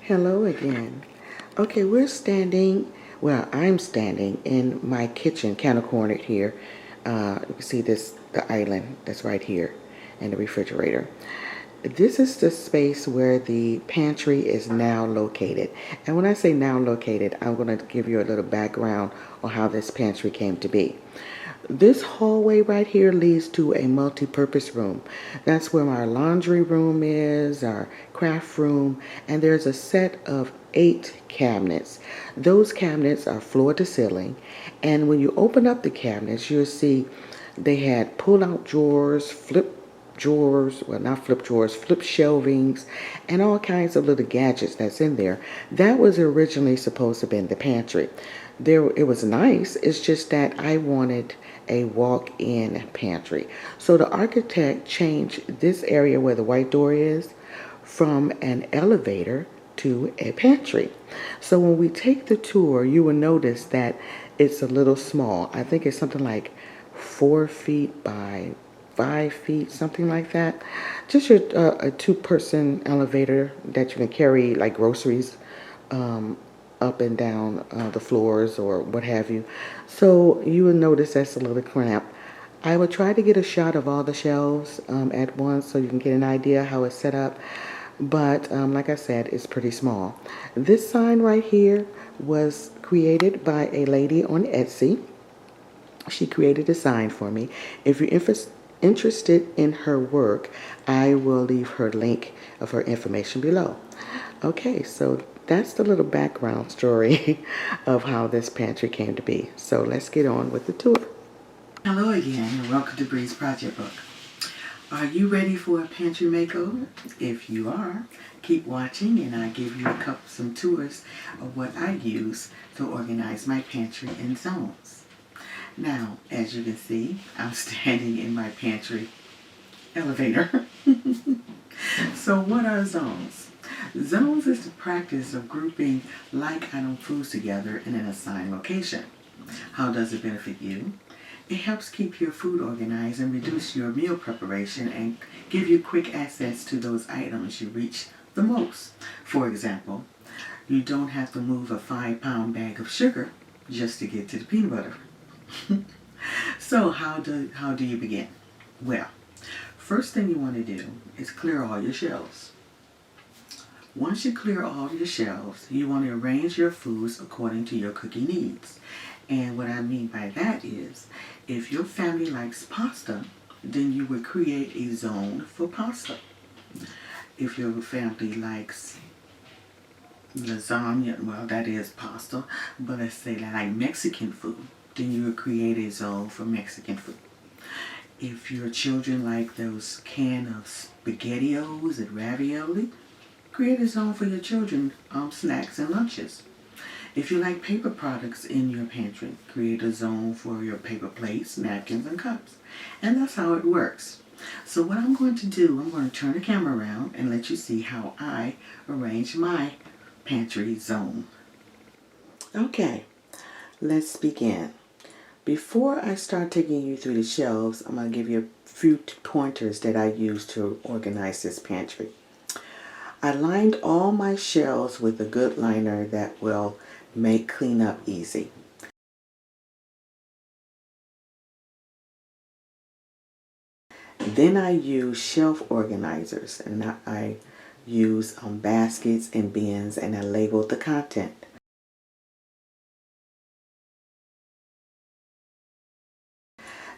Hello again. Okay, I'm standing in my kitchen, kind of cornered here. You can see the island that's right here, and the refrigerator. This is the space where the pantry is now located. And when I say now located, I'm going to give you a little background on how this pantry came to be. This hallway right here leads to a multi-purpose room. That's where my laundry room is, our craft room, and there's a set of 8 cabinets. Those cabinets are floor to ceiling, and when you open up the cabinets, you'll see they had pull-out drawers, well, not flip drawers, flip shelvings, and all kinds of little gadgets that's in there. That was originally supposed to be in the pantry. It was nice. It's just that I wanted a walk-in pantry. So the architect changed this area where the white door is from an elevator to a pantry. So when we take the tour, you will notice that it's a little small. I think it's something like 4 feet by 5 feet, something like that. Just a two-person elevator that you can carry like groceries up and down the floors or what have you. So you will notice that's a little cramped. I will try to get a shot of all the shelves at once so you can get an idea how it's set up. But like I said, it's pretty small. This sign right here was created by a lady on Etsy. She created a sign for me. If you're interested in her work, I will leave her link of her information below. Okay, so that's the little background story of how this pantry came to be. So let's get on with the tour. Hello again, and welcome to Bree's Project Book. Are you ready for a pantry makeover? If you are, keep watching and I'll give you some tours of what I use to organize my pantry in zones. Now, as you can see, I'm standing in my pantry elevator. So what are zones? Zones is the practice of grouping like item foods together in an assigned location. How does it benefit you? It helps keep your food organized and reduce your meal preparation and give you quick access to those items you reach the most. For example, you don't have to move a 5-pound bag of sugar just to get to the peanut butter. So how do you begin? Well, first thing you want to do is clear all your shelves. Once you clear all your shelves, you want to arrange your foods according to your cooking needs. And what I mean by that is, if your family likes pasta, then you would create a zone for pasta. If your family likes lasagna, well, that is pasta, but let's say they like Mexican food, then you would create a zone for Mexican food. If your children like those can of SpaghettiOs and ravioli, create a zone for your children snacks and lunches. If you like paper products in your pantry, create a zone for your paper plates, napkins, and cups. And that's how it works. So what I'm going to do, I'm going to turn the camera around and let you see how I arrange my pantry zone. Okay, let's begin. Before I start taking you through the shelves, I'm going to give you a few pointers that I use to organize this pantry. I lined all my shelves with a good liner that will make cleanup easy. Then I use shelf organizers, and I use baskets and bins, and I labeled the content.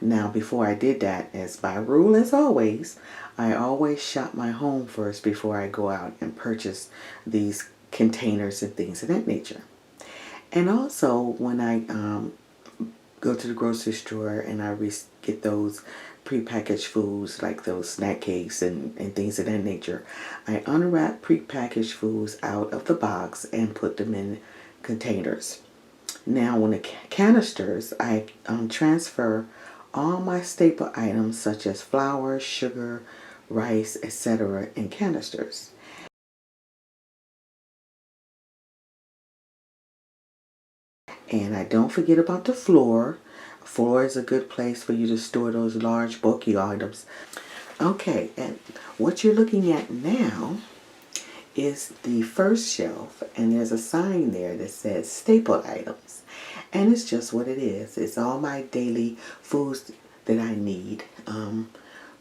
Now, before I did that, as by rule as always, I always shop my home first before I go out and purchase these containers and things of that nature. And also, when I go to the grocery store and I get those prepackaged foods like those snack cakes and things of that nature, I unwrap prepackaged foods out of the box and put them in containers. Now, when the canisters, I transfer all my staple items such as flour, sugar, rice, etc. in canisters. And I don't forget about the floor. Floor is a good place for you to store those large bulky items. Okay, and what you're looking at now is the first shelf, and there's a sign there that says staple items. And it's just what it is. It's all my daily foods that I need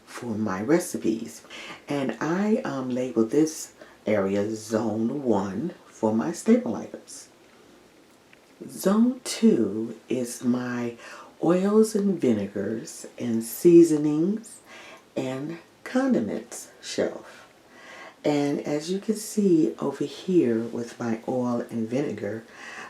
for my recipes. And I labeled this area Zone 1 for my staple items. Zone 2 is my oils and vinegars and seasonings and condiments shelf. And as you can see over here with my oil and vinegar,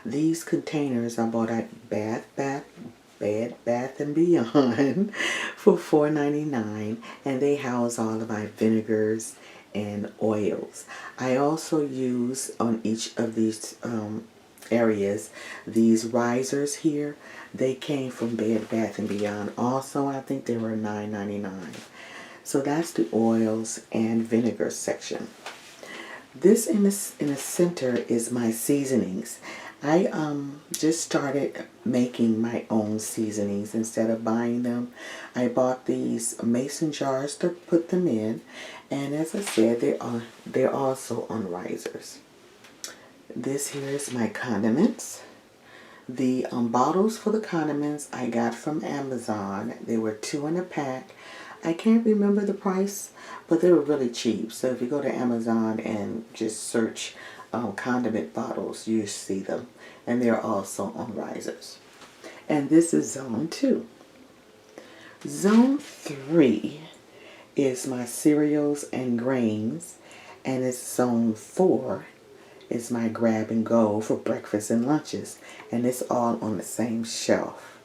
these containers I bought at Bed Bath and Beyond for $4.99, and they house all of my vinegars and oils. I also use on each of these areas these risers here. They came from Bed Bath and Beyond. Also, I think they were $9.99. So that's the oils and vinegar section. This in the center is my seasonings. I just started making my own seasonings instead of buying them. I bought these mason jars to put them in, and as I said, they're also on risers. This here is my condiments. The bottles for the condiments I got from Amazon. They were 2 in a pack. I can't remember the price, but they were really cheap. So if you go to Amazon and just search condiment bottles, you see them. And they're also on risers. And this is Zone 2. Zone 3 is my cereals and grains. And it's Zone 4 is my grab and go for breakfast and lunches. And it's all on the same shelf.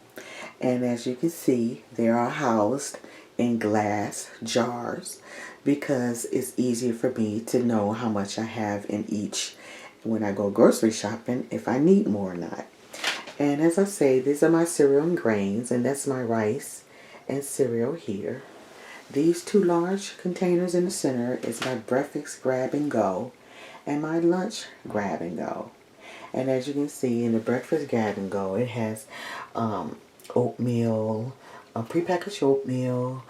And as you can see, they are housed in glass jars because it's easier for me to know how much I have in each when I go grocery shopping, if I need more or not. And as I say, these are my cereal and grains, and that's my rice and cereal here. These 2 large containers in the center is my breakfast grab and go and my lunch grab and go. And as you can see in the breakfast grab and go, it has oatmeal, prepackaged oatmeal,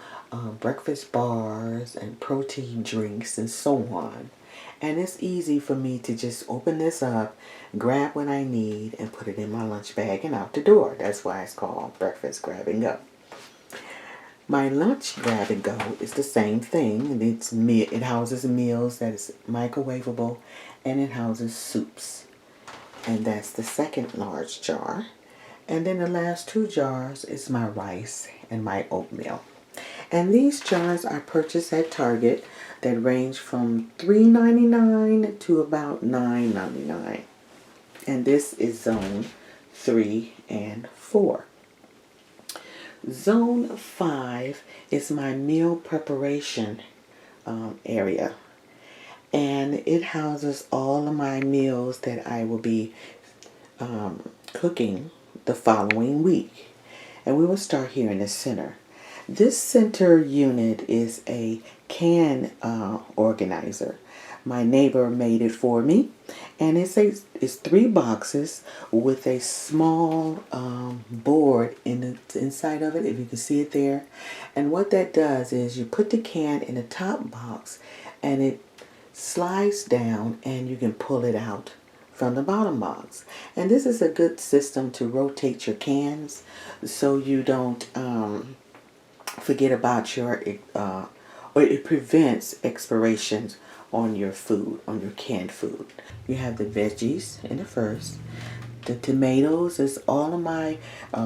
breakfast bars, and protein drinks, and so on. And it's easy for me to just open this up, grab what I need, and put it in my lunch bag and out the door. That's why it's called breakfast grab and go. My lunch grab and go is the same thing. It houses meals that is microwavable, and it houses soups. And that's the second large jar. And then the last 2 jars is my rice and my oatmeal. And these jars I purchased at Target that range from $3.99 to about $9.99. And this is Zone 3 and 4. Zone 5 is my meal preparation area. And it houses all of my meals that I will be cooking the following week. And we will start here in the center. This center unit is a can organizer. My neighbor made it for me, and it's 3 boxes with a small board inside of it, if you can see it there. And what that does is you put the can in the top box, and it slides down, and you can pull it out from the bottom box. And this is a good system to rotate your cans so you don't forget about your or it prevents expirations on your food, on your canned food. You have the veggies in the first. The tomatoes is all of my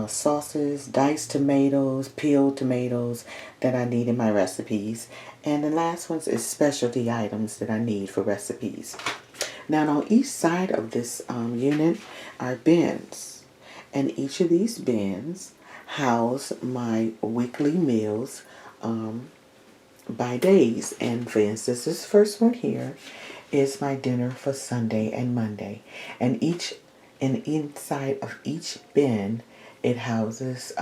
sauces, diced tomatoes, peeled tomatoes that I need in my recipes. And the last ones is specialty items that I need for recipes. Now on each side of this unit are bins. And each of these bins house my weekly meals by days. And for instance, this first one here is my dinner for Sunday and Monday. And inside of each bin, it houses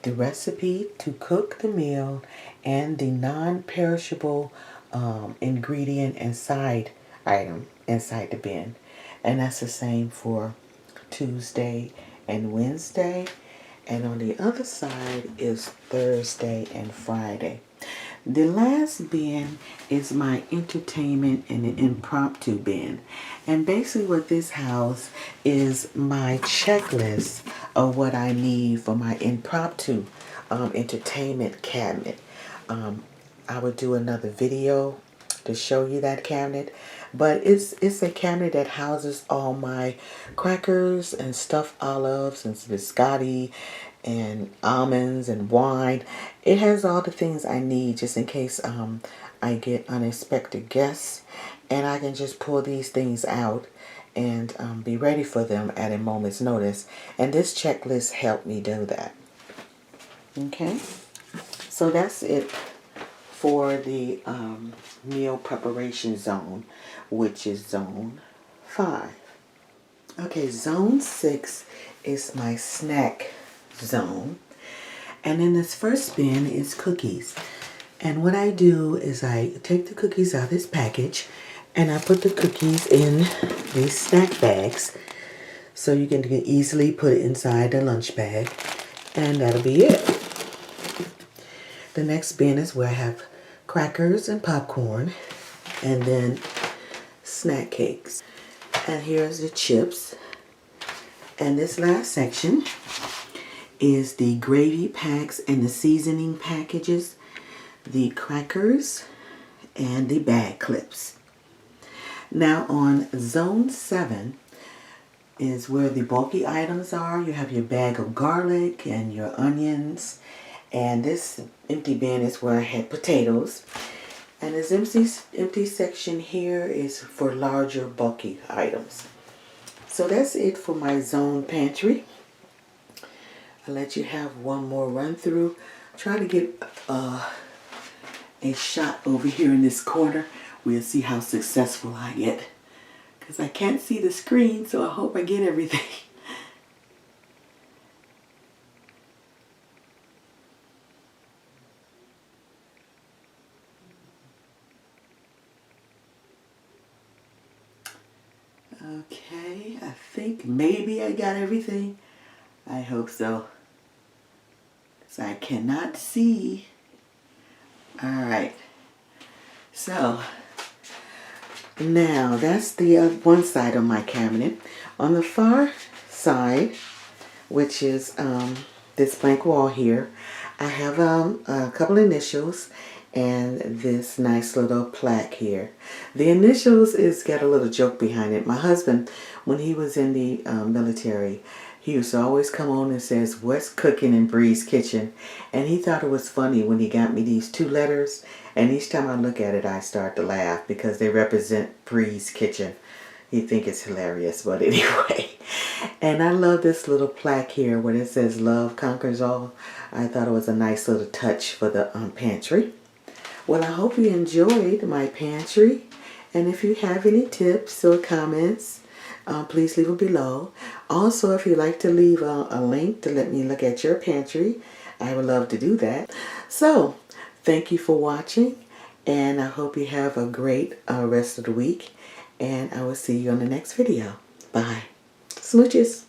the recipe to cook the meal and the non-perishable ingredient and side item inside the bin. And that's the same for Tuesday and Wednesday. And on the other side is Thursday and Friday. The last bin is my entertainment and an impromptu bin. And basically what this house is my checklist of what I need for my impromptu entertainment cabinet. I would do another video to show you that cabinet, but it's a cabinet that houses all my crackers and stuffed olives and biscotti and almonds and wine. It has all the things I need just in case I get unexpected guests, and I can just pull these things out and be ready for them at a moment's notice. And this checklist helped me do that. Okay, so that's it for the meal preparation zone, which is zone 5. Okay, zone 6 is my snack zone. And in this first bin is cookies. And what I do is I take the cookies out of this package and I put the cookies in these snack bags so you can easily put it inside the lunch bag, and that'll be it. The next bin is where I have crackers and popcorn, and then snack cakes. And here's the chips. And this last section is the gravy packs and the seasoning packages, the crackers, and the bag clips. Now on zone 7 is where the bulky items are. You have your bag of garlic and your onions, and this empty bin is where I had potatoes. And this empty section here is for larger bulky items. So that's it for my zone pantry. I'll let you have one more run through. Try to get a shot over here in this corner. We'll see how successful I get, because I can't see the screen, so I hope I get everything. Okay, I think maybe I got everything. I hope so, because I cannot see. Alright, so now that's the one side of my cabinet. On the far side, which is this blank wall here, I have a couple initials and this nice little plaque here. The initials is got a little joke behind it. My husband, when he was in the military, he used to always come on and says, "What's cooking in Bree's kitchen?" And he thought it was funny when he got me these 2 letters. And each time I look at it, I start to laugh because they represent Bree's kitchen. You think it's hilarious, but anyway. And I love this little plaque here where it says "Love Conquers All." I thought it was a nice little touch for the pantry. Well, I hope you enjoyed my pantry. And if you have any tips or comments, please leave them below. Also, if you'd like to leave a link to let me look at your pantry, I would love to do that. So, thank you for watching, and I hope you have a great rest of the week, and I will see you on the next video. Bye. Smooches.